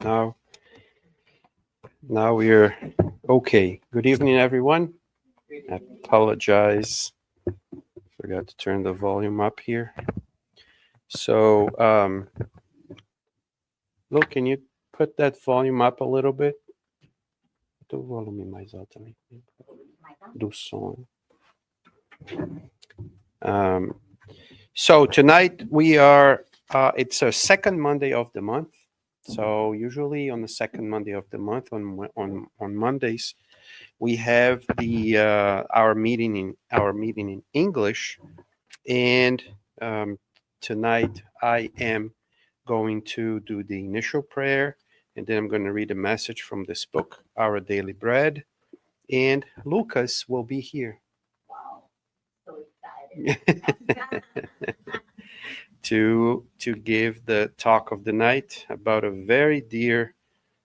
Now, now we're okay. Good evening, everyone. I apologize. Forgot to turn the volume up here. So, look, can you put that volume up a little bit? Do o volume mais alto também. Do som. So tonight we are. It's a second Monday of the month. So usually on the second Monday of the month, on Mondays, we have the our meeting in English, and tonight I am going to do the initial prayer, and then I'm going to read a message from this book, Our Daily Bread, and Lucas will be here. Wow, so excited. to give the talk of the night about a very dear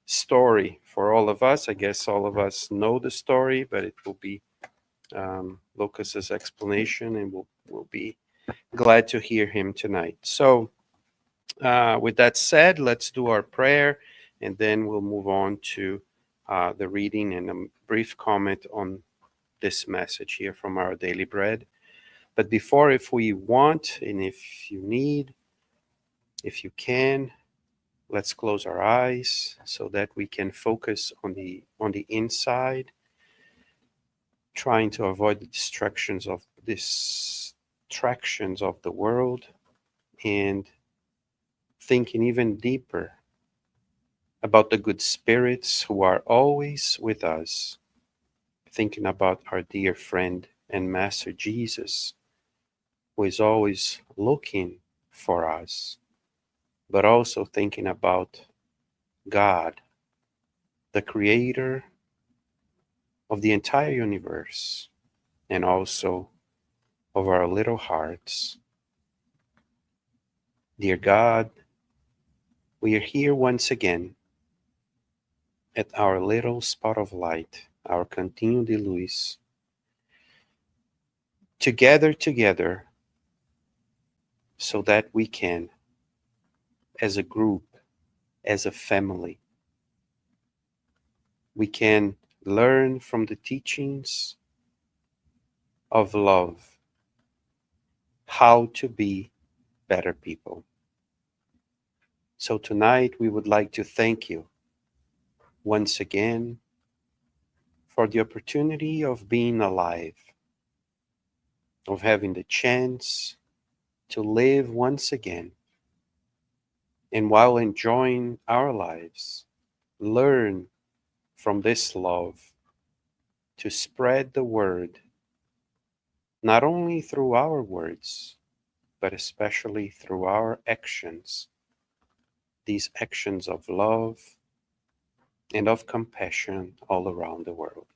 story for all of us. I guess all of us know the story, but it will be Lucas's explanation, and we'll be glad to hear him tonight. So, with that said, let's do our prayer, and then we'll move on to the reading and a brief comment on this message here from Our Daily Bread. But before, if we want, and if you need, if you can, let's close our eyes so that we can focus on the inside, trying to avoid the distractions of the world, and thinking even deeper about the good spirits who are always with us, thinking about our dear friend and Master Jesus, who is always looking for us, but also thinking about God, the creator of the entire universe, and also of our little hearts. Dear God, we are here once again at our little spot of light, our Cantinho de Luz, together, so that we can, as a group, as a family, we can learn from the teachings of love how to be better people. So tonight we would like to thank you once again for the opportunity of being alive, of having the chance to live once again, and while enjoying our lives, learn from this love to spread the word, not only through our words, but especially through our actions, these actions of love and of compassion all around the world.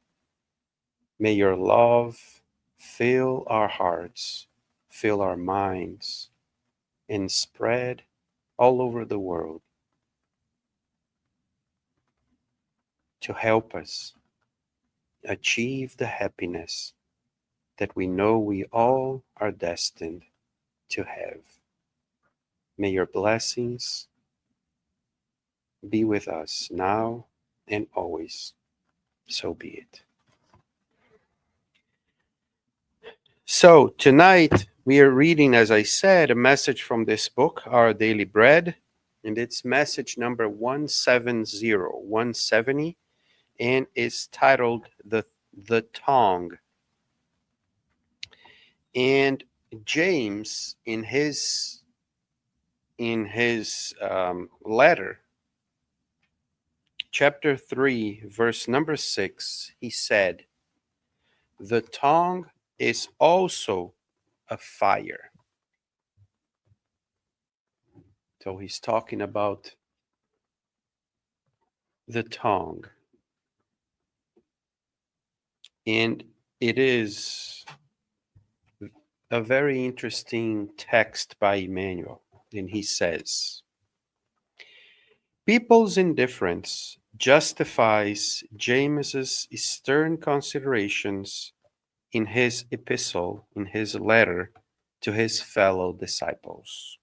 May your love fill our hearts, fill our minds, and spread all over the world to help us achieve the happiness that we know we all are destined to have. May your blessings be with us now and always. So be it. So tonight we are reading, as I said, a message from this book, Our Daily Bread, and it's message number 170, and it's titled The Tongue. And James, in his letter, chapter 3, verse number 6, he said, "The tongue is also a fire." So he's talking about the tongue. And it is a very interesting text by Emmanuel. And he says, "People's indifference justifies James's stern considerations in his epistle, in his letter to his fellow disciples.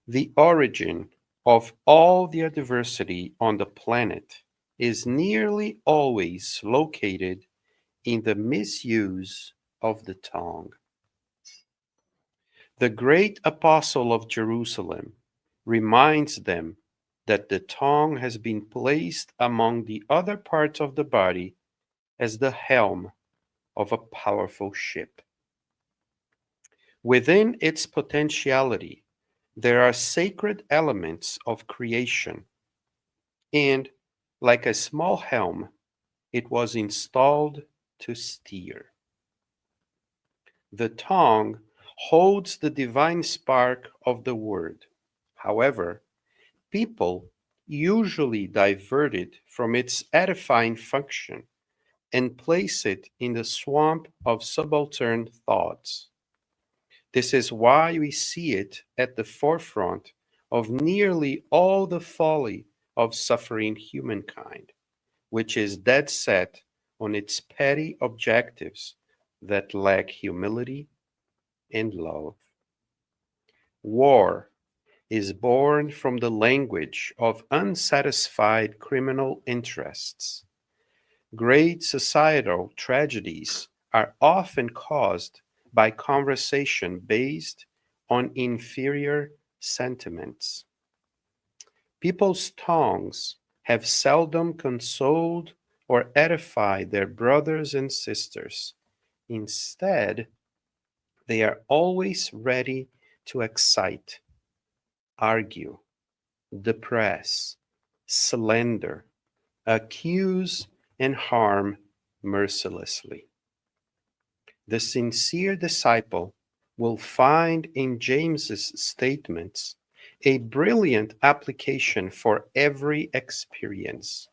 The origin of all the adversity on the planet is nearly always located in the misuse of the tongue. The great apostle of Jerusalem reminds them that the tongue has been placed among the other parts of the body as the helm of a powerful ship. Within its potentiality, there are sacred elements of creation, and, like a small helm, it was installed to steer. The tongue holds the divine spark of the word. However, people usually divert it from its edifying function and place it in the swamp of subaltern thoughts. This is why we see it at the forefront of nearly all the folly of suffering humankind, which is dead set on its petty objectives that lack humility and love. War is born from the language of unsatisfied criminal interests. Great societal tragedies are often caused by conversation based on inferior sentiments. People's tongues have seldom consoled or edified their brothers and sisters. Instead, they are always ready to excite, argue, depress, slander, accuse, and harm mercilessly. The sincere disciple will find in James's statements a brilliant application for every experience.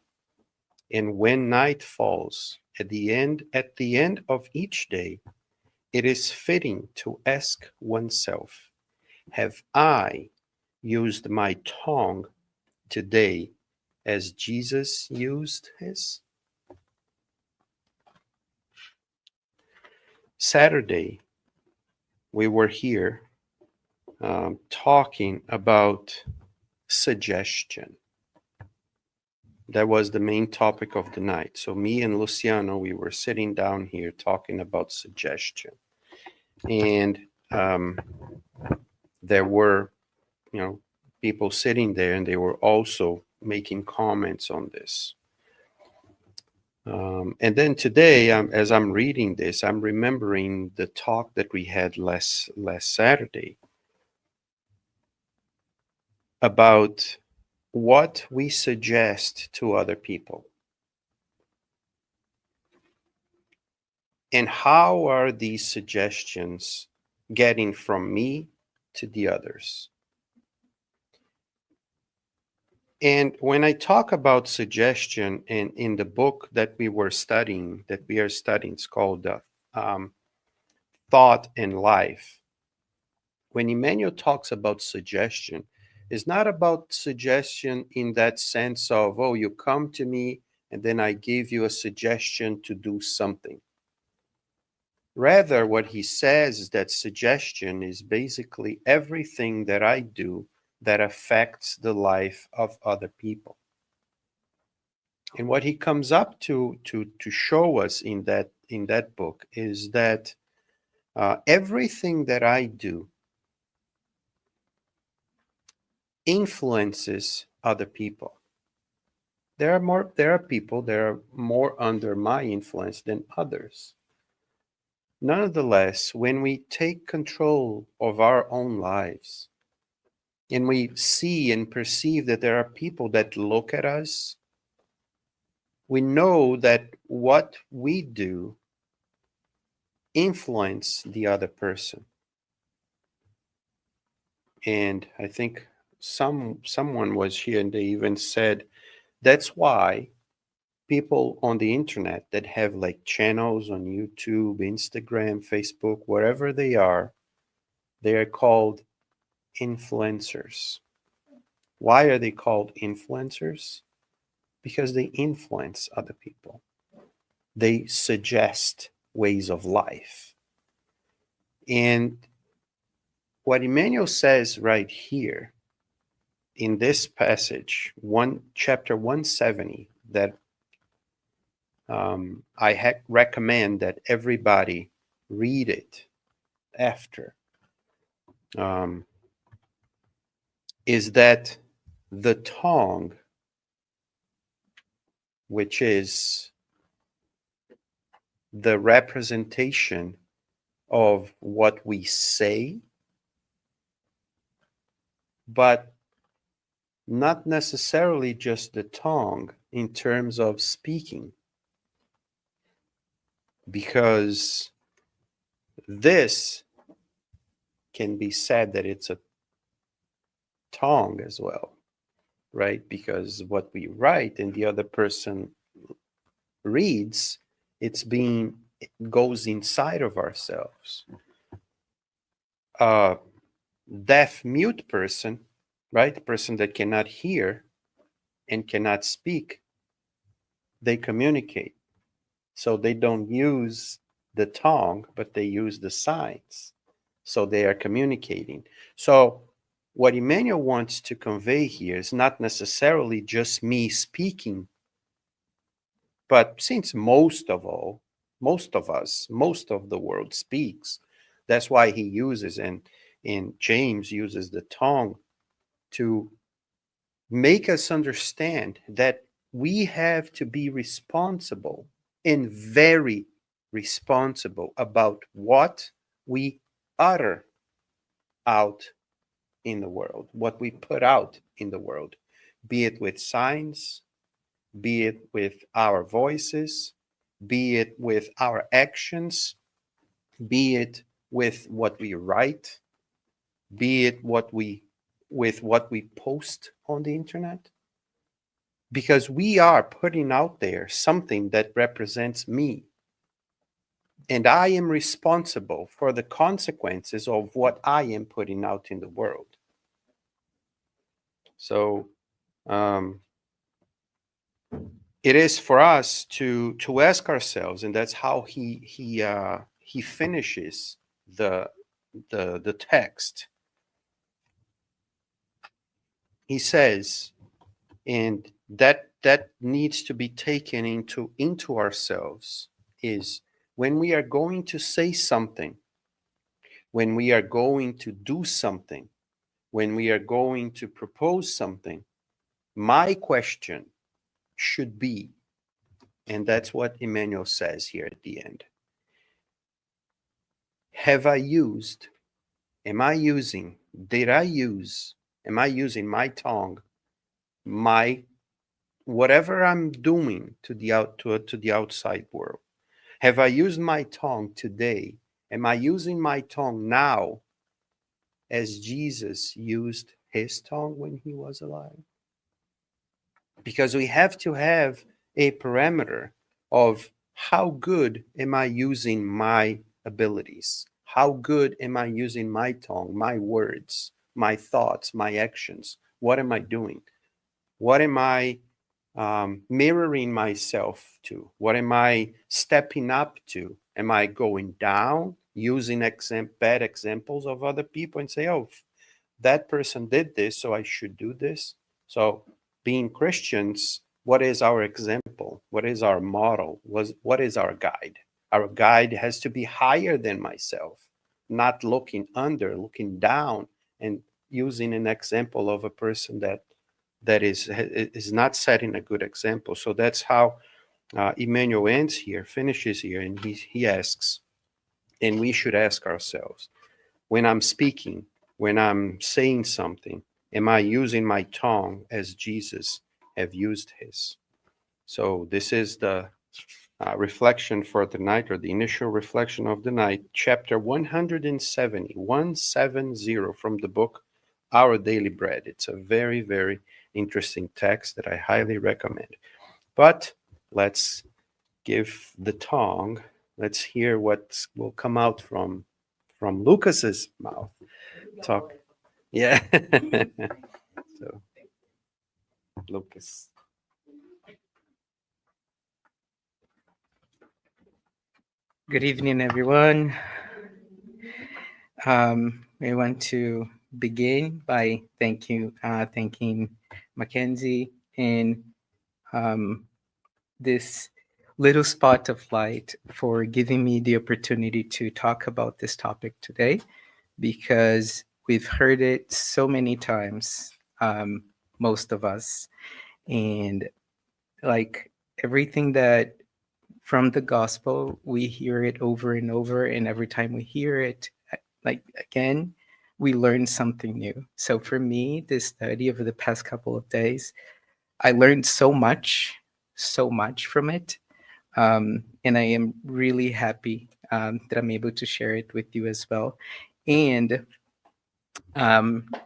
And when night falls at the end of each day, it is fitting to ask oneself, have I used my tongue today as Jesus used his? Saturday, we were here talking about suggestion. That was the main topic of the night. So me and Luciano, we were sitting down here talking about suggestion. And there were, people sitting there, and they were also making comments on this. And then today, as I'm reading this, I'm remembering the talk that we had last Saturday about what we suggest to other people. And how are these suggestions getting from me to the others? And when I talk about suggestion in the book that we are studying, it's called Thought and Life. When Emmanuel talks about suggestion, it's not about suggestion in that sense of, oh, you come to me and then I give you a suggestion to do something. Rather, what he says is that suggestion is basically everything that I do that affects the life of other people. And what he comes up to show us in that book is that everything that I do influences other people. There are people that are more under my influence than others. Nonetheless, when we take control of our own lives, and we see and perceive that there are people that look at us, we know that what we do influence the other person. And I think someone was here and they even said that's why people on the internet that have like channels on YouTube, Instagram, Facebook, wherever they are called influencers. Why are they called influencers? Because they influence other people. They suggest ways of life. And what Emmanuel says right here in this passage, chapter 170, that I recommend that everybody read it after, is that the tongue, which is the representation of what we say, but not necessarily just the tongue in terms of speaking, because this can be said that it's a tongue as well, right? Because what we write and the other person reads, it goes inside of ourselves. Deaf mute person, right? A person that cannot hear and cannot speak, they communicate. So they don't use the tongue, but they use the signs. So they are communicating. So what Emmanuel wants to convey here is not necessarily just me speaking, but since most of us, most of the world speaks, that's why he uses, and James uses the tongue to make us understand that we have to be responsible, and very responsible, about what we utter out in the world, what we put out in the world, be it with signs, be it with our voices, be it with our actions, be it with what we write, be it with what we post on the internet. Because we are putting out there something that represents me. And I am responsible for the consequences of what I am putting out in the world. So it is for us to ask ourselves, and that's how he finishes the text. He says, and that needs to be taken into ourselves, is when we are going to say something, when we are going to do something, when we are going to propose something, my question should be, and that's what Emmanuel says here at the end, am I using my tongue, my whatever I'm doing to the outside world? Have I used my tongue today? Am I using my tongue now as Jesus used his tongue when he was alive? Because we have to have a parameter of how good am I using my abilities? How good am I using my tongue, my words, my thoughts, my actions? What am I doing? What am I mirroring myself to? What am I stepping up to? Am I going down, using bad examples of other people and say, oh, that person did this, so I should do this? So being Christians, what is our example? What is our model? What is our guide? Our guide has to be higher than myself, not looking looking down, and using an example of a person that is not setting a good example. So that's how Emmanuel finishes here, and he asks, and we should ask ourselves, when I'm speaking, when I'm saying something, am I using my tongue as Jesus have used his? So this is the reflection for the night, or the initial reflection of the night, chapter 170 from the book Our Daily Bread. It's a very, very interesting text that I highly recommend. But let's give the tongue, let's hear what will come out from Lucas's mouth. Talk. Yeah. So, Lucas. Good evening, everyone. We want to begin by thanking Mackenzie and um, this little spot of light for giving me the opportunity to talk about this topic today, because we've heard it so many times, most of us, and like everything that from the gospel, we hear it over and over, and every time we hear it, like again, we learn something new. So for me, this study over the past couple of days, I learned so much from it, and I am really happy that I'm able to share it with you as well. And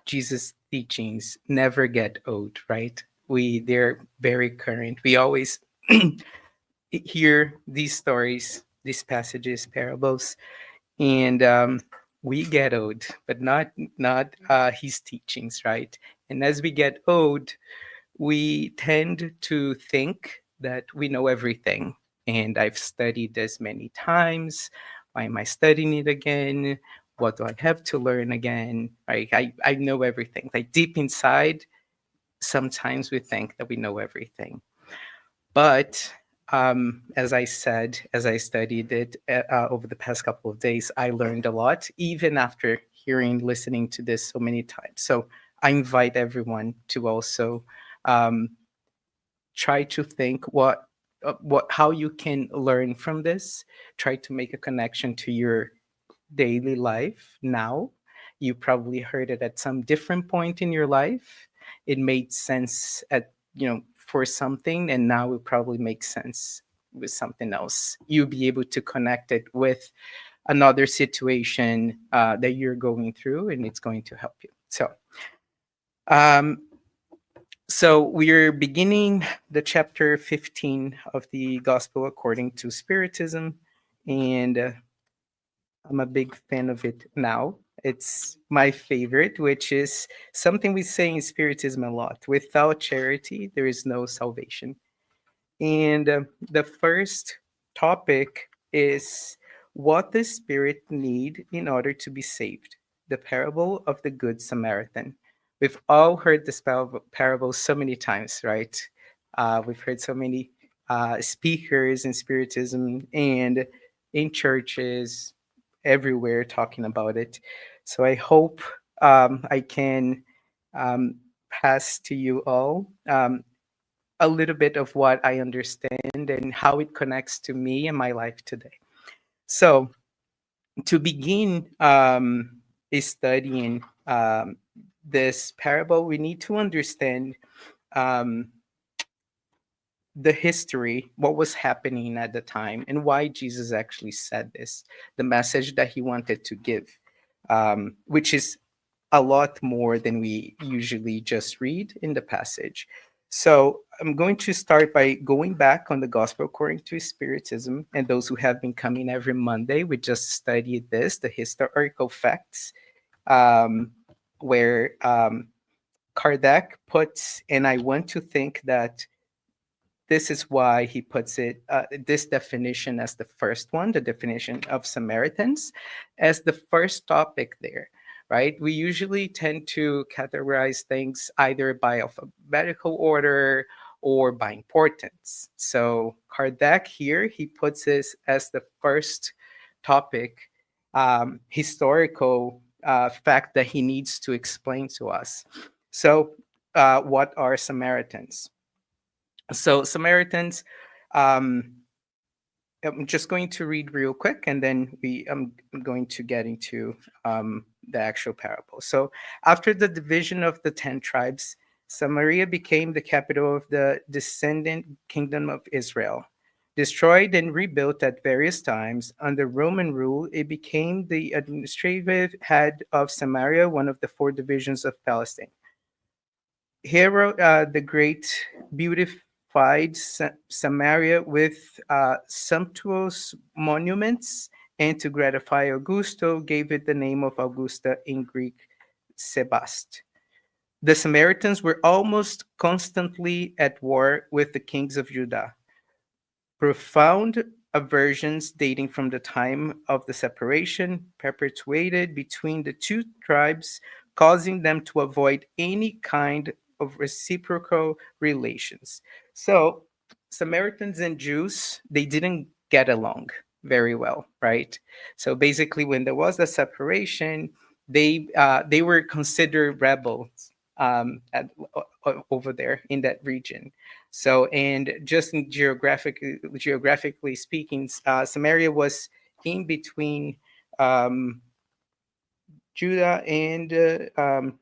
Jesus' teachings never get old, right? They're very current. We always hear these stories, these passages, parables, and we get old, but not his teachings, right? And as we get old, we tend to think that we know everything. And I've studied this many times. Why am I studying it again? What do I have to learn again? I know everything. Like deep inside, sometimes we think that we know everything. But as I said, as I studied it over the past couple of days, I learned a lot, even after listening to this so many times. So I invite everyone to also um, try to think how you can learn from this. Try to make a connection to your daily life now. You probably heard it at some different point in your life. It made sense for something, and now it probably makes sense with something else. You'll be able to connect it with another situation that you're going through, and it's going to help you. Um, so we're beginning the chapter 15 of the Gospel according to Spiritism, and I'm a big fan of it now. It's my favorite, which is something we say in Spiritism a lot. Without charity, there is no salvation. And the first topic is what the Spirit need in order to be saved. The parable of the Good Samaritan. We've all heard this parable so many times, right? We've heard so many speakers in Spiritism and in churches everywhere talking about it. So I hope I can um, pass to you all a little bit of what I understand and how it connects to me and my life today. So, to begin studying this parable, we need to understand um, the history, what was happening at the time, and why Jesus actually said this, the message that he wanted to give, which is a lot more than we usually just read in the passage. So I'm going to start by going back on the Gospel according to Spiritism. And those who have been coming every Monday, we just studied this, the historical facts, um, where Kardec puts, and I want to think that this is why he puts this definition as the first one, the definition of Samaritans, as the first topic there, right? We usually tend to categorize things either by alphabetical order or by importance. So Kardec here, he puts this as the first topic, historical fact that he needs to explain to us. So what are Samaritans? So Samaritans, um, I'm just going to read real quick, and then I'm going to get into the actual parable. So after the division of the 10 tribes, Samaria became the capital of the descendant kingdom of Israel. Destroyed and rebuilt at various times under Roman rule, it became the administrative head of Samaria, one of the 4 divisions of Palestine. Herod the Great beautified Samaria with sumptuous monuments, and to gratify Augusto, gave it the name of Augusta, in Greek, Sebast. The Samaritans were almost constantly at war with the kings of Judah. Profound aversions dating from the time of the separation, perpetuated between the 2 tribes, causing them to avoid any kind of reciprocal relations. So, Samaritans and Jews, they didn't get along very well, right? So basically, when there was a separation, they were considered rebels over there in that region. So, and just in geographically speaking, Samaria was in between um, Judah and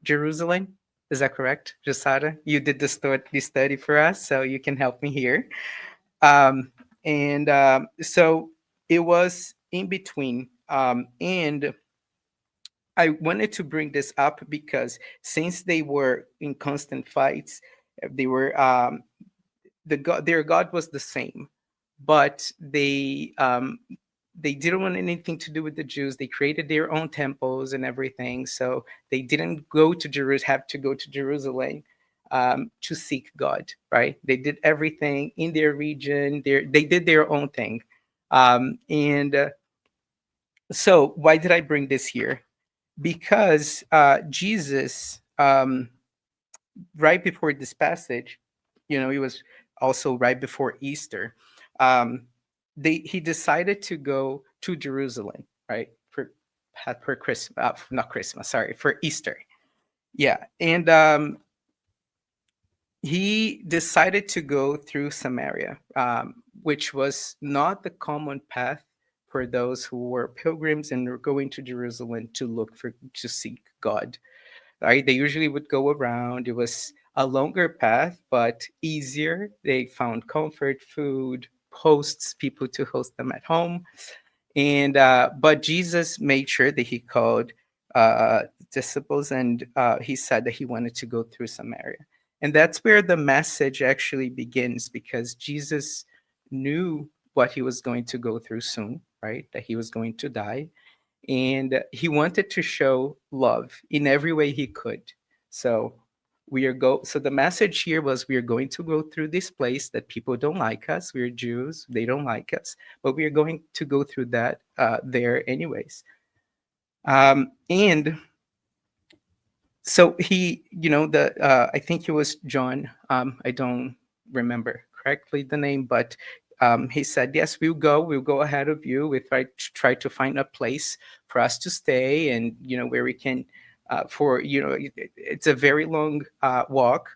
Jerusalem. Is that correct, Jasada? You did the study for us, so you can help me here. Um, and so it was in between. And I wanted to bring this up because since they were in constant fights, they were their God was the same, but they didn't want anything to do with the Jews. They created their own temples and everything, so they didn't go to have to go to Jerusalem to seek God. Right? They did everything in their region. They did their own thing, and so why did I bring this here? Because Jesus, right before this passage, it was also right before Easter. Um, he decided to go to Jerusalem, right, for Christmas, not Christmas, sorry, for Easter. Yeah, and he decided to go through Samaria, which was not the common path for those who were pilgrims and were going to Jerusalem to seek God. Right? They usually would go around. It was a longer path, but easier. They found comfort, food, hosts, people to host them at home. And but Jesus made sure that he called disciples, and he said that he wanted to go through Samaria. And that's where the message actually begins, because Jesus knew what he was going to go through soon, right? That he was going to die, and he wanted to show love in every way he could. So so the message here was, we are going to go through this place that people don't like us. We're Jews, they don't like us, but we are going to go through that there anyways. And so he, I think it was John, I don't remember correctly the name, but he said, yes, we'll go ahead of you. We try to find a place for us to stay, and where we can it's a very long walk.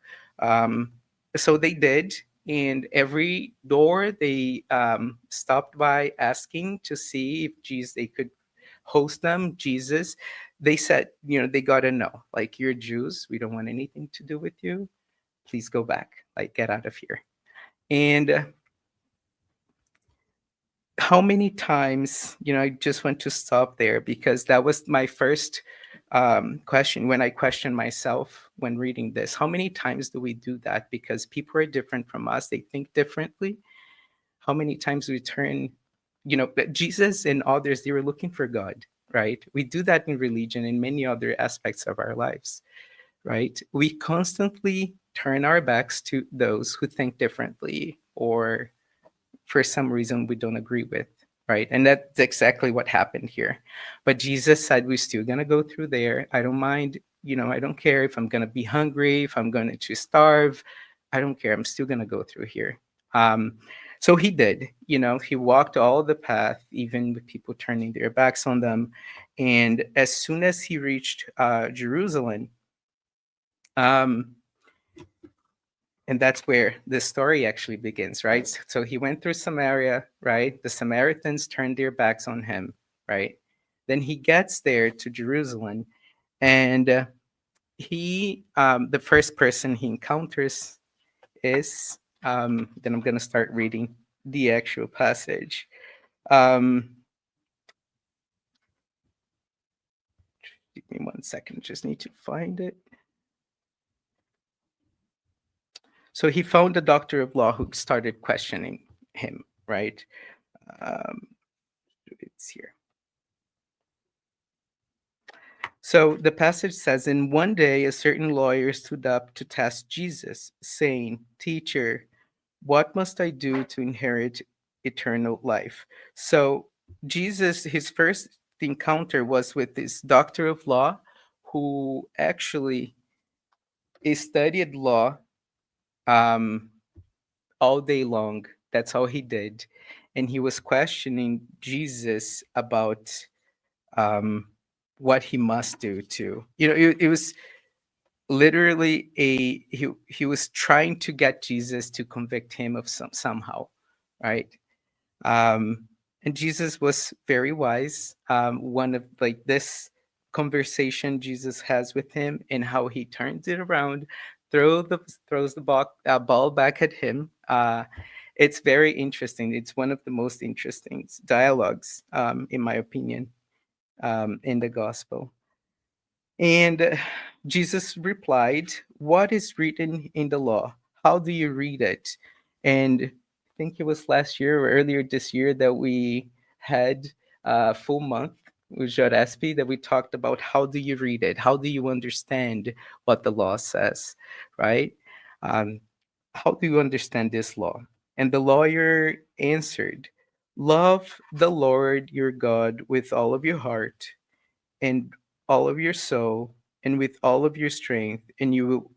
So they did, and every door they stopped by asking to see if they could host them. Jesus, they said, they got to know, like, you're Jews, we don't want anything to do with you, please go back, like, get out of here. And how many times, I just want to stop there, because that was my first question when I questioned myself when reading this. How many times do we do that? Because people are different from us, they think differently. How many times we turn, Jesus and others, they were looking for God, right? We do that in religion, in many other aspects of our lives, right? We constantly turn our backs to those who think differently, or for some reason we don't agree with, right? And that's exactly what happened here. But Jesus said, we're still going to go through there. I don't mind, I don't care if I'm going to be hungry, if I'm going to starve. I don't care. I'm still going to go through here. So he did, he walked all the path, even with people turning their backs on them. And as soon as he reached Jerusalem, and that's where the story actually begins, right? So he went through Samaria, right? The Samaritans turned their backs on him, right? Then he gets there to Jerusalem, and the first person he encounters is, then I'm going to start reading the actual passage. Give me 1 second, just need to find it. So he found a doctor of law who started questioning him, right? It's here. So the passage says, in one day, a certain lawyer stood up to test Jesus, saying, Teacher, what must I do to inherit eternal life? So Jesus, his first encounter was with this doctor of law who actually studied law um, all day long. That's all he did. And he was questioning Jesus about um, what he must do to, it was literally he was trying to get Jesus to convict him of somehow, right? um and Jesus was very wise. One of like this conversation Jesus has with him and how he turns it around, throws the ball back at him. It's very interesting. It's one of the most interesting dialogues, in my opinion, in the gospel. And Jesus replied, "What is written in the law? How do you read it?" And I think it was last year or earlier this year that we had a full month with Jorespi that we talked about how do you read it? How do you understand what the law says, right? Um, how do you understand this law? And the lawyer answered, "Love the Lord your God with all of your heart and all of your soul and with all of your strength and you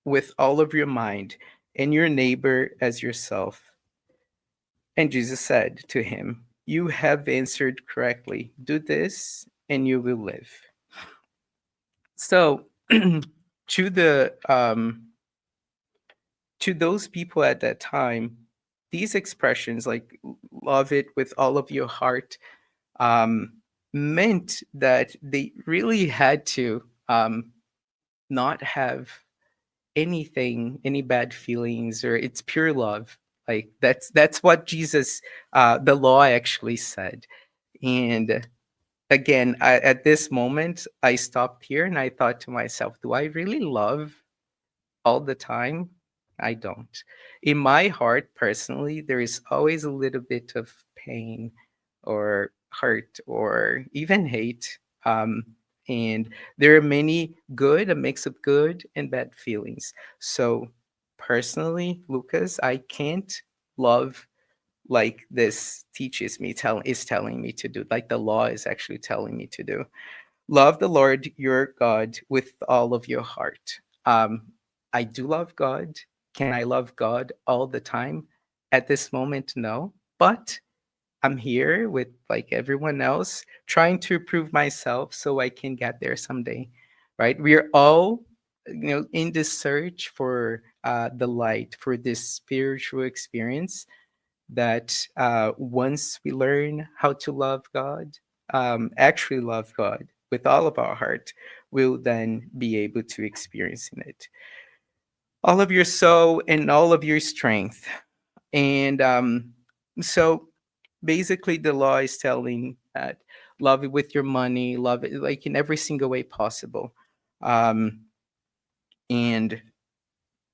with all of your mind and your neighbor as yourself." And Jesus said to him, "You have answered correctly. Do this and you will live." So to the to those people at that time, these expressions like love it with all of your heart um, meant that they really had to not have any bad feelings, or it's pure love. Like that's what Jesus, the law actually said. And again, at this moment, I stopped here and I thought to myself, do I really love all the time? I don't. In my heart, personally, there is always a little bit of pain or hurt or even hate. And there are many good, a mix of good and bad feelings. So, personally, Lucas, I can't love like this teaches me, is telling me to do, like the law is actually telling me to do. Love the Lord your God with all of your heart. I do love God. Can I love God all the time? At this moment, no. But I'm here with like everyone else trying to prove myself so I can get there someday, right? We're all, in this search for the light, for this spiritual experience that once we learn how to love God, actually love God with all of our heart, we'll then be able to experience in it all of your soul and all of your strength. And so basically, the law is telling that love it with your money, love it like in every single way possible. Um, and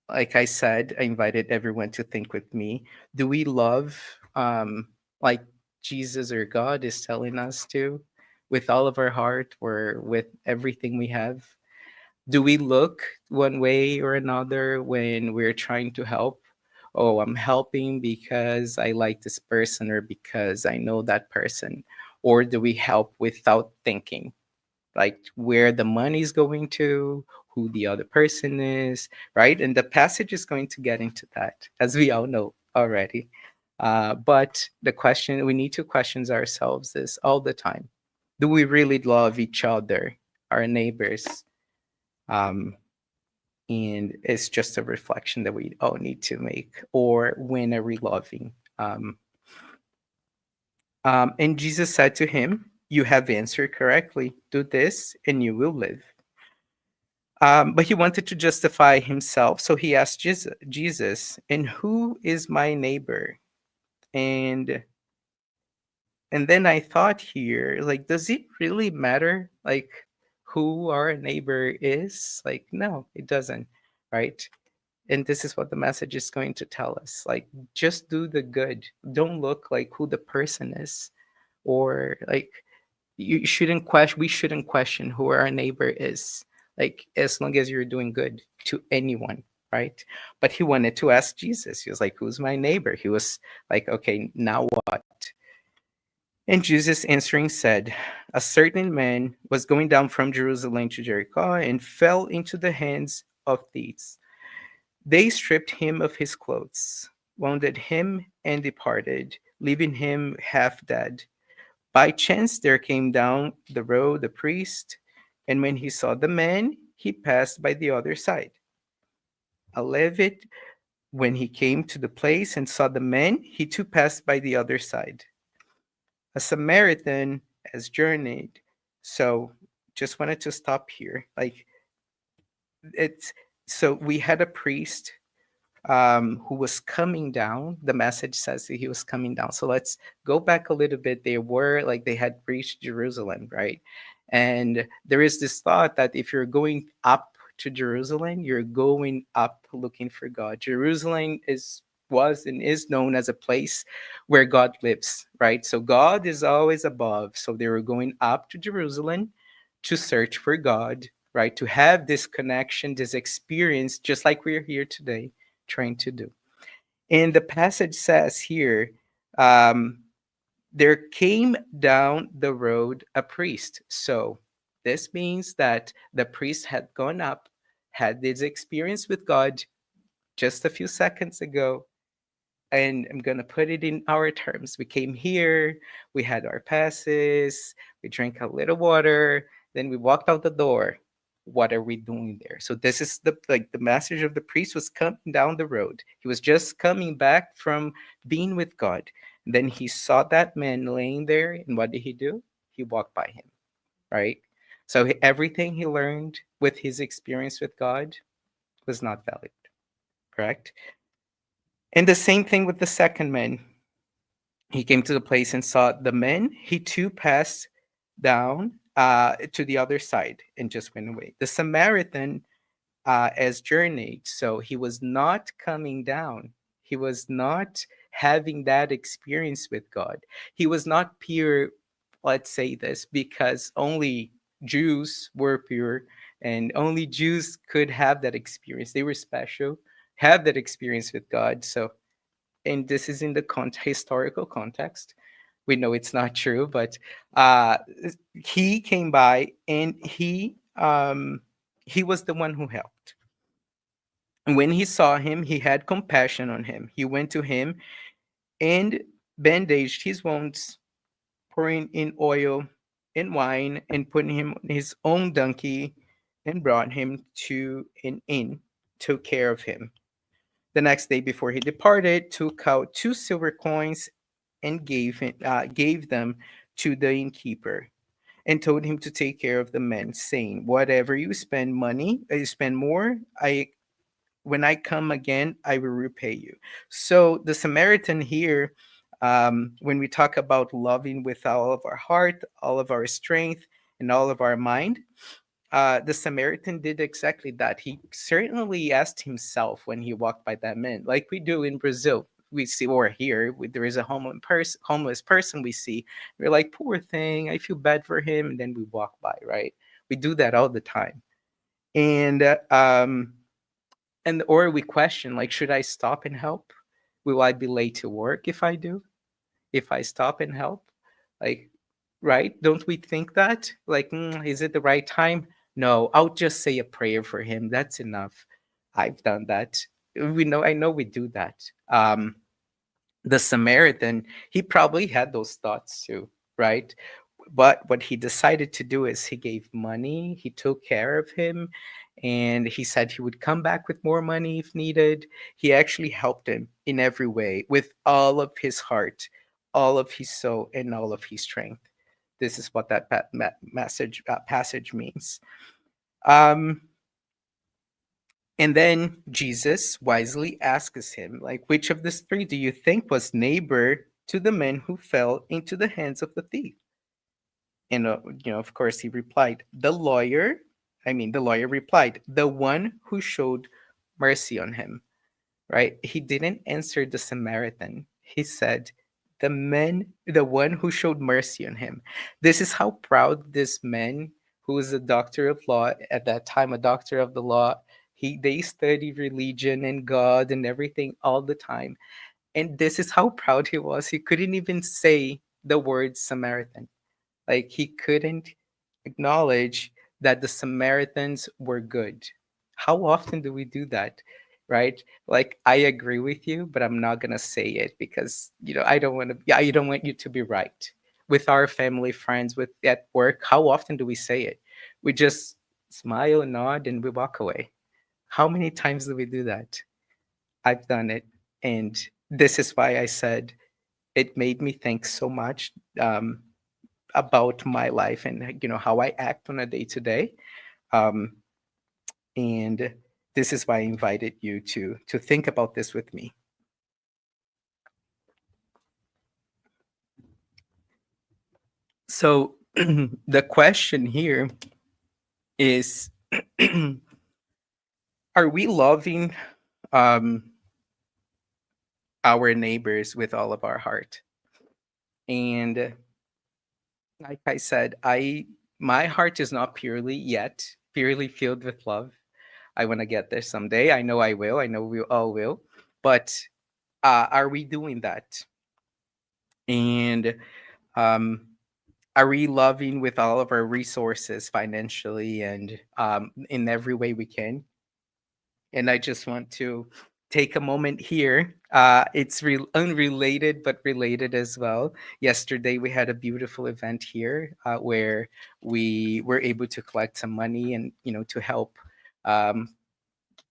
like I said, I invited everyone to think with me. Do we love like Jesus or God is telling us to with all of our heart or with everything we have? Do we look one way or another when we're trying to help? Oh, I'm helping because I like this person or because I know that person. Or do we help without thinking, like where the money's going to, who the other person is, right? And the passage is going to get into that, as we all know already. But the question we need to question ourselves is all the time: do we really love each other, our neighbors? Um, and it's just a reflection that we all need to make. Or when are we loving? And Jesus said to him, "You have answered correctly. Do this and you will live." But he wanted to justify himself. So he asked Jesus, "And who is my neighbor?" And and then I thought here, like, does it really matter, like, who our neighbor is? Like, no, it doesn't, right? And this is what the message is going to tell us. Like, just do the good. Don't look like who the person is, or like you shouldn't question. We shouldn't question who our neighbor is. Like, as long as you're doing good to anyone, right? But he wanted to ask Jesus. He was like, "Who's my neighbor?" He was like, "Okay, now what?" And Jesus answering said, a certain man was going down from Jerusalem to Jericho and fell into the hands of thieves. They stripped him of his clothes, wounded him, and departed, leaving him half dead. By chance there came down the road a priest, and when he saw the man, he passed by the other side. A Levite, when he came to the place and saw the man, he too passed by the other side. A Samaritan has journeyed. So just wanted to stop here. Like it's so we had a priest who was coming down. The message says that he was coming down. So let's go back a little bit. They had reached Jerusalem, right? And there is this thought that if you're going up to Jerusalem, you're going up looking for God. Jerusalem was and is known as a place where God lives, right? So God is always above. So they were going up to Jerusalem to search for God, right? To have this connection, this experience, just like we're here today trying to do. And the passage says here, um, there came down the road a priest. So this means that the priest had gone up, had this experience with God just a few seconds ago. And I'm going to put it in our terms. We came here, we had our passes, we drank a little water, then we walked out the door. What are we doing there? So this is the message of the priest was coming down the road. He was just coming back from being with God. And then he saw that man laying there, and what did he do? He walked by him, right? So everything he learned with his experience with God was not valid, correct? And the same thing with the second man. He came to the place and saw the men. He too passed down to the other side and just went away. The Samaritan as journeyed, so he was not coming down. He was not having that experience with God. He was not pure, let's say this, because only Jews were pure and only Jews could have that experience. They were special, have that experience with God. So and this is in the historical context. We know it's not true, but uh, he came by and he was the one who helped. And when he saw him, he had compassion on him. He went to him and bandaged his wounds, pouring in oil and wine, and putting him on his own donkey, and brought him to an inn, took care of him. The next day before he departed, took out 2 silver coins and gave them to the innkeeper, and told him to take care of the men, saying, "Whatever you spend more. I When I come again, I will repay you." So the Samaritan here, when we talk about loving with all of our heart, all of our strength, and all of our mind, the Samaritan did exactly that. He certainly asked himself when he walked by that man, like we do in Brazil. We see, or here, there is a homeless person we see. We're like, poor thing, I feel bad for him, and then we walk by, right? We do that all the time, and or we question, like, should I stop and help? Will I be late to work if I do? If I stop and help, like, right? Don't we think that? Like, is it the right time? No, I'll just say a prayer for him. That's enough. I've done that. I know we do that. The Samaritan, he probably had those thoughts too, right? But what he decided to do is he gave money, he took care of him, and he said he would come back with more money if needed. He actually helped him in every way with all of his heart, all of his soul, and all of his strength. This is what that passage means. Um, and then Jesus wisely asks him, like, which of the three do you think was neighbor to the man who fell into the hands of the thief? And, of course, he replied, the lawyer replied, the one who showed mercy on him, right? He didn't answer the Samaritan. He said, the one who showed mercy on him. This is how proud this man, who was a doctor of law at that time, a doctor of the law, they study religion and God and everything all the time. And this is how proud he was. He couldn't even say the word Samaritan. Like he couldn't acknowledge that the Samaritans were good. How often do we do that? Right? Like I agree with you, but I'm not gonna say it because I don't want to. Yeah, I don't want you to be right. With our family, friends, with at work, how often do we say it? We just smile, nod, and we walk away. How many times do we do that? I've done it, and this is why I said it made me think so much. About my life and how I act on a day to day. And this is why I invited you to think about this with me. So the question here is are we loving um, our neighbors with all of our heart? And like I said, my heart is not purely filled with love. I want to get there someday. I know I will. I know we all will. But are we doing that? And um, are we loving with all of our resources financially and in every way we can? And I just want to take a moment here. It's unrelated, but related as well. Yesterday, we had a beautiful event here where we were able to collect some money and, to help um,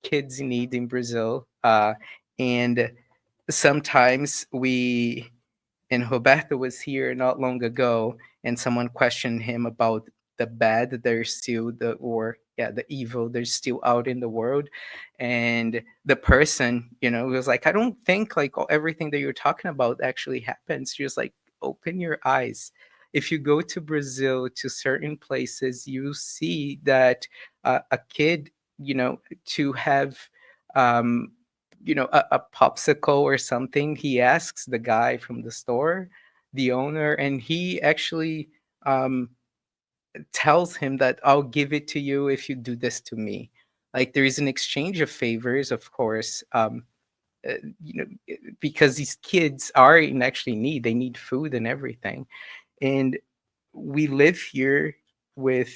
kids in need in Brazil. And sometimes and Roberto was here not long ago, and someone questioned him about the bad there's still the evil there's still out in the world, and the person was like, I don't think like everything that you're talking about actually happens. She was like, open your eyes. If you go to Brazil to certain places, you see that a kid, to have um, a popsicle or something, he asks the guy from the store, the owner, and he actually um, tells him that I'll give it to you if you do this to me. Like there is an exchange of favors, of course, uh, because these kids are in actually need. They need food and everything, and we live here with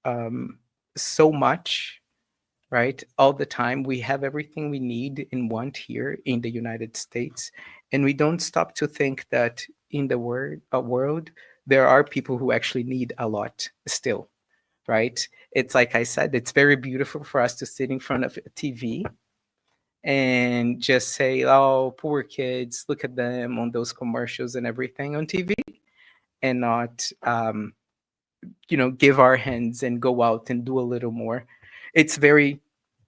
um, so much, right? All the time. We have everything we need and want here in the United States. And we don't stop to think that in the world, there are people who actually need a lot still, right? It's like I said, it's very beautiful for us to sit in front of a TV and just say, oh, poor kids, look at them on those commercials and everything on TV, and not, give our hands and go out and do a little more. It's very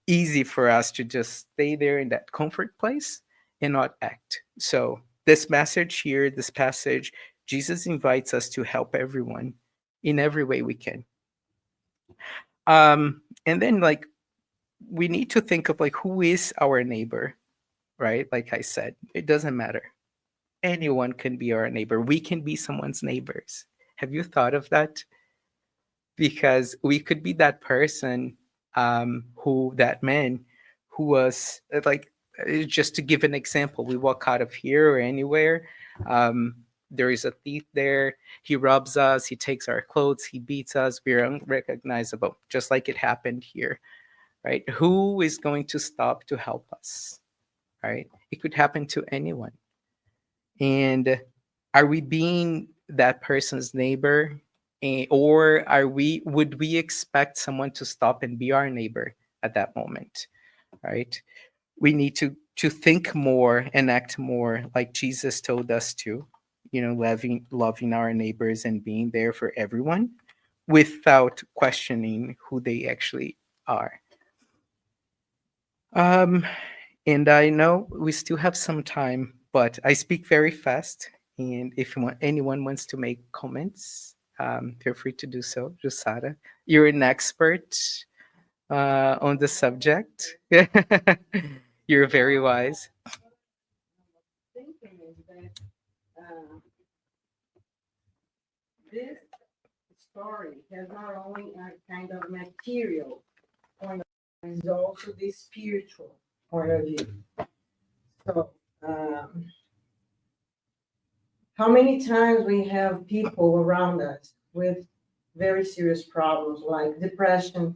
easy for us to just stay there in that comfort place and not act. So, this message here, this passage, Jesus invites us to help everyone in every way we can. And then, like, we need to think of like who is our neighbor, right? Like I said, it doesn't matter. Anyone can be our neighbor. We can be someone's neighbors. Have you thought of that? Because we could be that person, that man who was like, just to give an example, we walk out of here or anywhere, um, there is a thief there, he robs us, he takes our clothes, he beats us, we're unrecognizable, just like it happened here, right? Who is going to stop to help us, right? It could happen to anyone. And are we being that person's neighbor? Or would we expect someone to stop and be our neighbor at that moment? Right? We need to think more and act more like Jesus told us to, loving our neighbors and being there for everyone without questioning who they actually are. Um, and I know we still have some time, but I speak very fast. And if anyone wants to make comments, feel free to do so. Josara, you're an expert on the subject. You're very wise. Thinking is that this story has not only a kind of material point of view, it's also the spiritual point of view. So, How many times we have people around us with very serious problems like depression,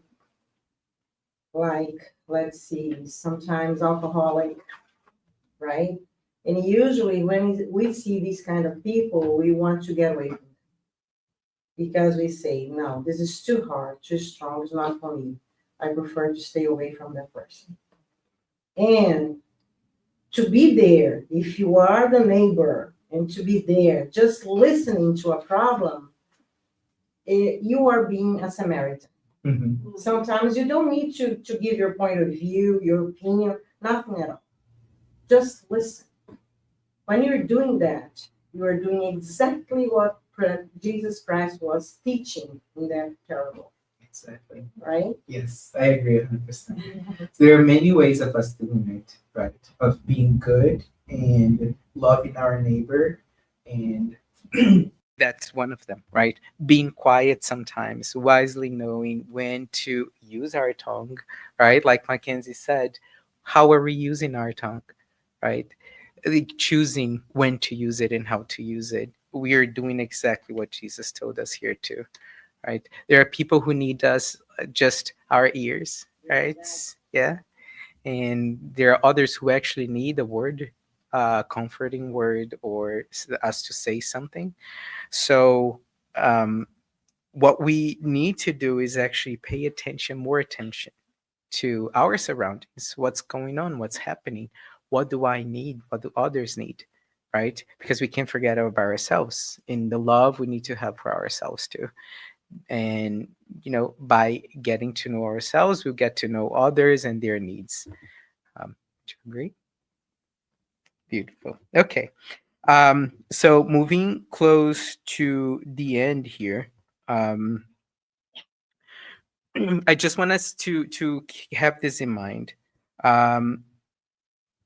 like, let's see, sometimes alcoholic, right? And usually when we see these kind of people, we want to get away from them because we say, no, this is too hard, too strong, it's not for me. I prefer to stay away from that person. And to be there, if you are the neighbor, and to be there just listening to a problem, you are being a Samaritan. Mhm. Sometimes you don't need to give your point of view, your opinion, nothing at all. Just listen. When you're doing that, you are doing exactly what Jesus Christ was teaching in that parable, Exactly. right? Yes, I agree 100%. So there are many ways of us doing it, right? Of being good and loving our neighbor, and that's one of them, right? Being quiet sometimes, wisely knowing when to use our tongue, right? Like Mackenzie said, how are we using our tongue, right? Choosing when to use it and how to use it. We are doing exactly what Jesus told us here too, right? There are people who need us just our ears, right? Yeah. And there are others who actually need a word, comforting word, or us to say something. So, what we need to do is actually pay attention, more attention to our surroundings, what's going on, what's happening, what do I need, what do others need, right? Because we can't forget about ourselves. In the love we need to have for ourselves too. And by getting to know ourselves, we get to know others and their needs. Do you agree? Beautiful. Okay. So moving close to the end here, um, I just want us to have this in mind, um,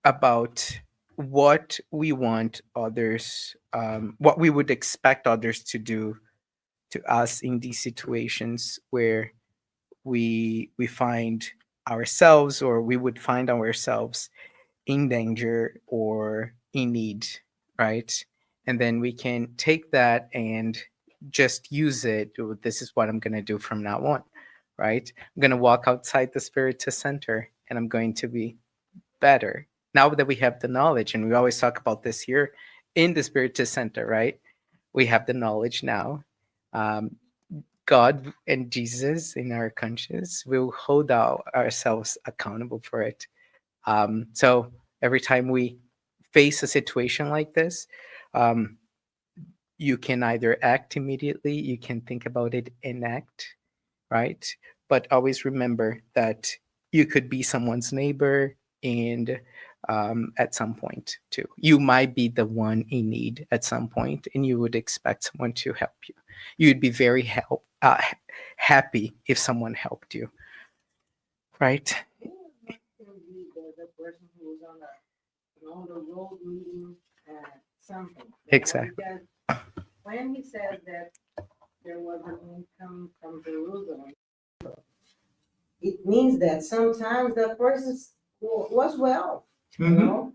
about what we want others, what we would expect others to do to us in these situations where we find ourselves, or we would find ourselves in danger or in need, right? And then we can take that and just use it. "Oh, this is what I'm going to do from now on," right? I'm going to walk outside the Spiritus Center and I'm going to be better. Now that we have the knowledge, and we always talk about this here in the Spiritus Center, right? We have the knowledge now. Um, God and Jesus in our conscience will hold ourselves accountable for it. So every time we face a situation like this, um, you can either act immediately, you can think about it and act, right? But always remember that you could be someone's neighbor, and at some point too, you might be the one in need at some point, and you would expect someone to help you. You'd be very happy if someone helped you, right? Can be the person who is on the road reading something. Exactly. Because when he said that there was an income from Jerusalem, it means that sometimes that person was well, Mhm.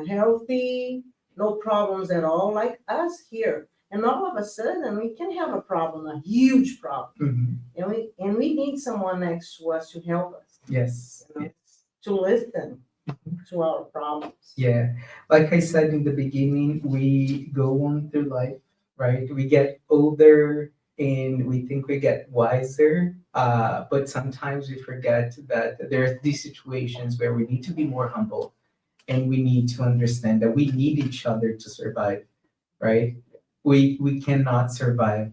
healthy, no problems at all, like us here. And all of a sudden, we can have a problem, a huge problem, Mhm. and we need someone next to us to help us, Yes. you know, Yes. to listen to our problems. Yeah. Like I said in the beginning, we go on through life, right? We get older and we think we get wiser, but sometimes we forget that there are these situations where we need to be more humble, and we need to understand that we need each other to survive, right? We cannot survive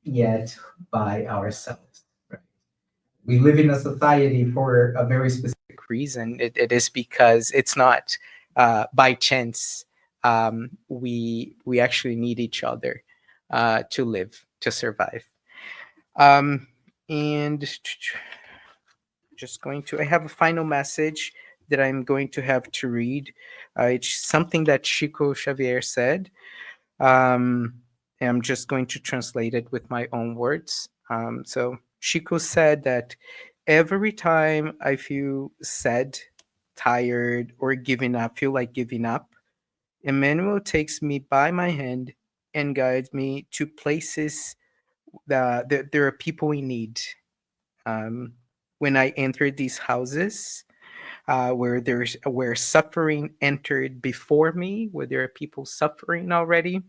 yet by ourselves. Right? We live in a society for a very specific reason. It is because it's not by chance. We actually need each other to live, to survive. Um, and just going to, I have a final message that I'm going to have to read. It's something that Chico Xavier said. Um, and I'm just going to translate it with my own words. So Chico said that every time I feel sad, tired, or giving up, feel like giving up, Emmanuel takes me by my hand and guides me to places that there are people in need. When I entered these houses, where suffering entered before me, where there are people suffering already,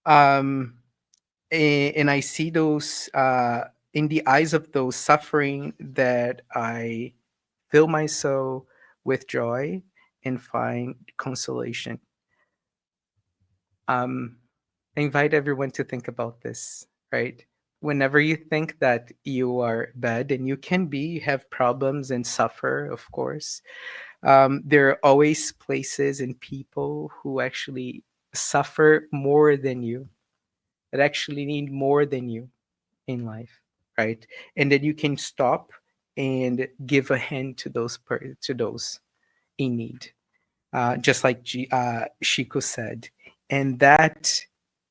and I see those in the eyes of those suffering, that I fill my soul with joy and find consolation. I invite everyone to think about this, right? Whenever you think that you are bad, and you can be, you have problems and suffer, of course, there are always places and people who actually suffer more than you, that actually need more than you in life, right? And then you can stop and give a hand to to those in need, just like Shiko said, and that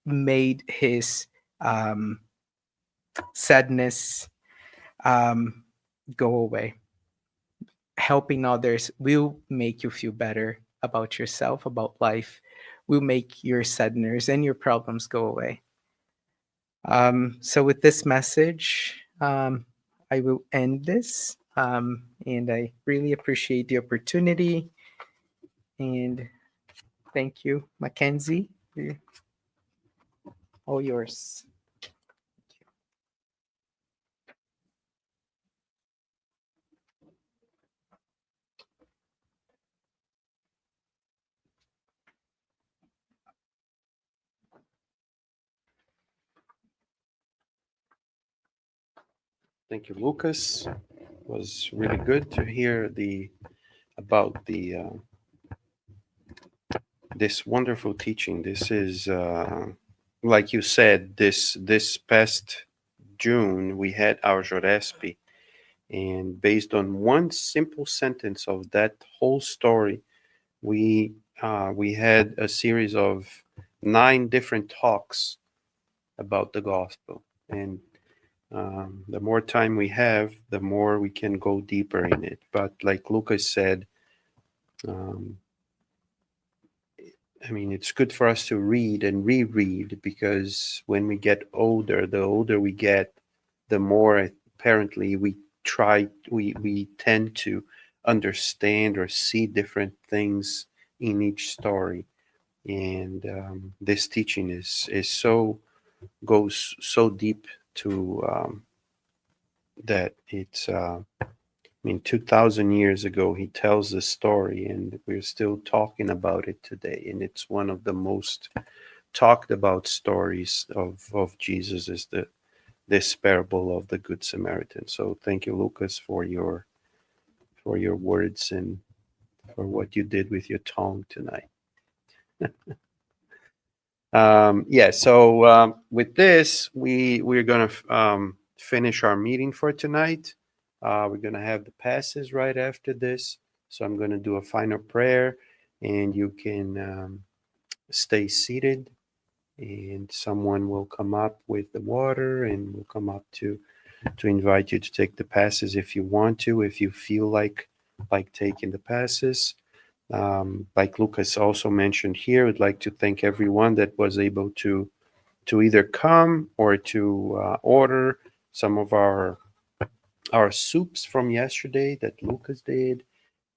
made his um, sadness um, go away. Helping others will make you feel better about yourself, about life, will make your sadness and your problems go away. So, with this message, I will end this. And I really appreciate the opportunity. And thank you, Mackenzie. All yours. Thank you, Lucas. It was really good to hear about this wonderful teaching. This is like you said, this past June we had our Jorespi, and based on one simple sentence of that whole story, we had a series of 9 different talks about the gospel. And the more time we have, the more we can go deeper in it. But like Lucas said, um, I mean, it's good for us to read and reread, because when we get older, the older we get, the more apparently we tend to understand or see different things in each story. And this teaching is so goes so deep to that it's I mean, 2,000 years ago, he tells the story, and we're still talking about it today. And it's one of the most talked about stories of Jesus, is this parable of the Good Samaritan. So thank you, Lucas, for your words and for what you did with your tongue tonight. So with this, we're going to finish our meeting for tonight. We're going to have the passes right after this. So I'm going to do a final prayer, and you can stay seated, and someone will come up with the water and will come up to invite you to take the passes if you want to, if you feel like taking the passes. Like Lucas also mentioned here, I'd like to thank everyone that was able to either come or to order some of our soups from yesterday that Lucas did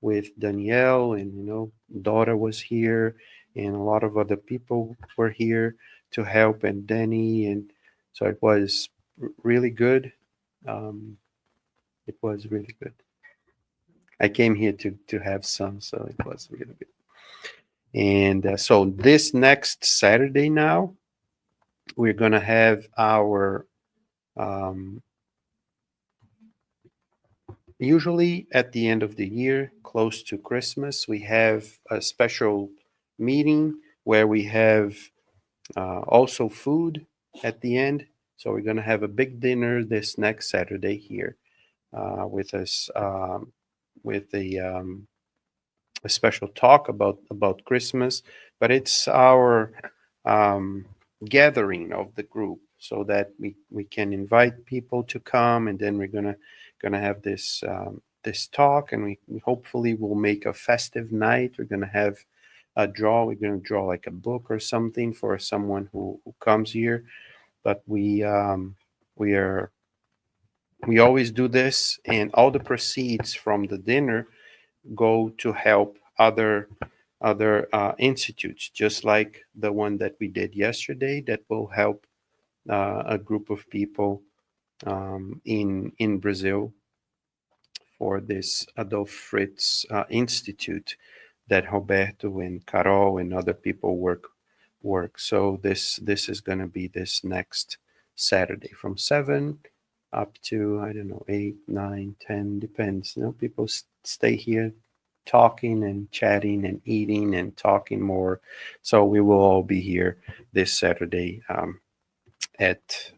with Danielle, and Dora was here, and a lot of other people were here to help, and Danny, and so it was really good. It was really good. I came here to have some, so it was really good. And so this next Saturday now, we're going to have our usually at the end of the year, close to Christmas, we have a special meeting where we have also food at the end. So we're going to have a big dinner this next Saturday here with us, with a special talk about Christmas. But it's our gathering of the group, so that we can invite people to come, and then we're gonna have this this talk, and we hopefully will make a festive night. We're gonna have a draw. We're going to draw like a book or something for someone who comes here. But we are we always do this, and all the proceeds from the dinner go to help other institutes, just like the one that we did yesterday, that will help a group of people in Brazil for this Adolf Fritz Institute that Roberto and Carol and other people work. So this is going to be this next Saturday from 7 up to, I don't know, 8, 9, 10, depends. People stay here talking and chatting and eating and talking more. So we will all be here this Saturday at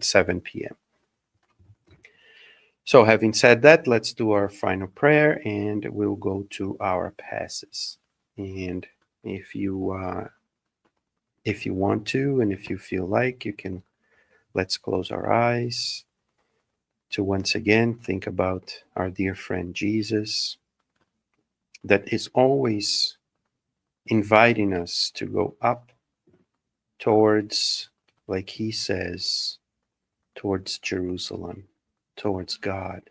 7 p.m. So having said that, let's do our final prayer and we'll go to our passes. And if you want to, and if you feel like, you can, let's close our eyes to once again think about our dear friend Jesus, that is always inviting us to go up towards, like he says, towards Jerusalem, towards God.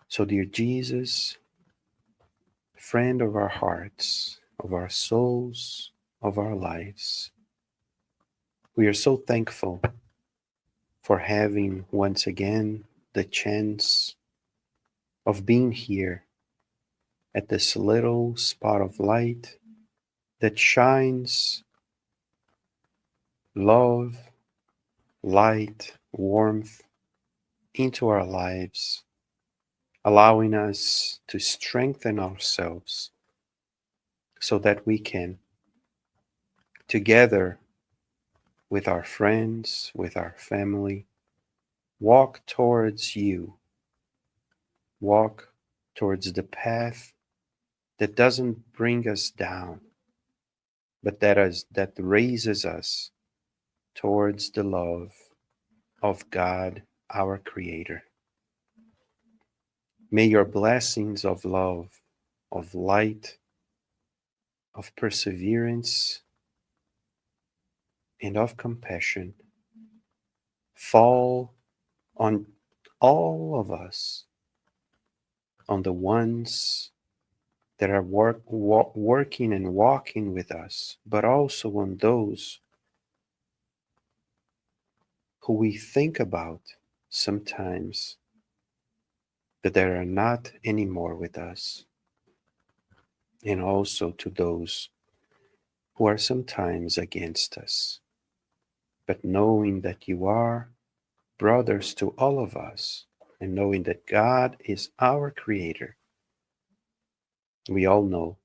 So, dear Jesus, friend of our hearts, of our souls, of our lives, we are so thankful for having once again the chance of being here at this little spot of light that shines love, light, warmth into our lives, allowing us to strengthen ourselves so that we can, together with our friends, with our family, walk towards you, walk towards the path that doesn't bring us down, but that raises us towards the love of God, our Creator. May your blessings of love, of light, of perseverance, and of compassion fall on all of us, on the ones that are working and walking with us, but also on those who we think about sometimes, but that are not anymore with us, and also to those who are sometimes against us. But knowing that you are brothers to all of us, and knowing that God is our Creator, we all know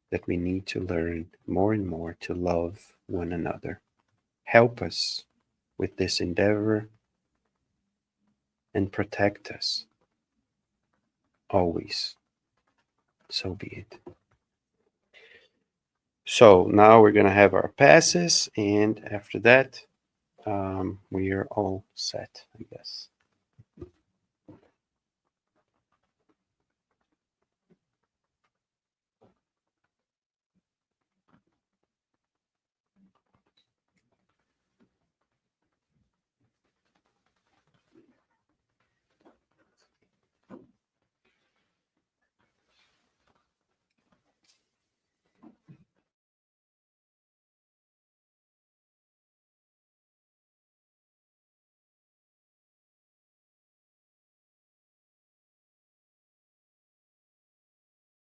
that we need to learn more and more to love one another. Help us with this endeavor and protect us always. So be it. So now we're going to have our passes, and after that, we are all set, I guess.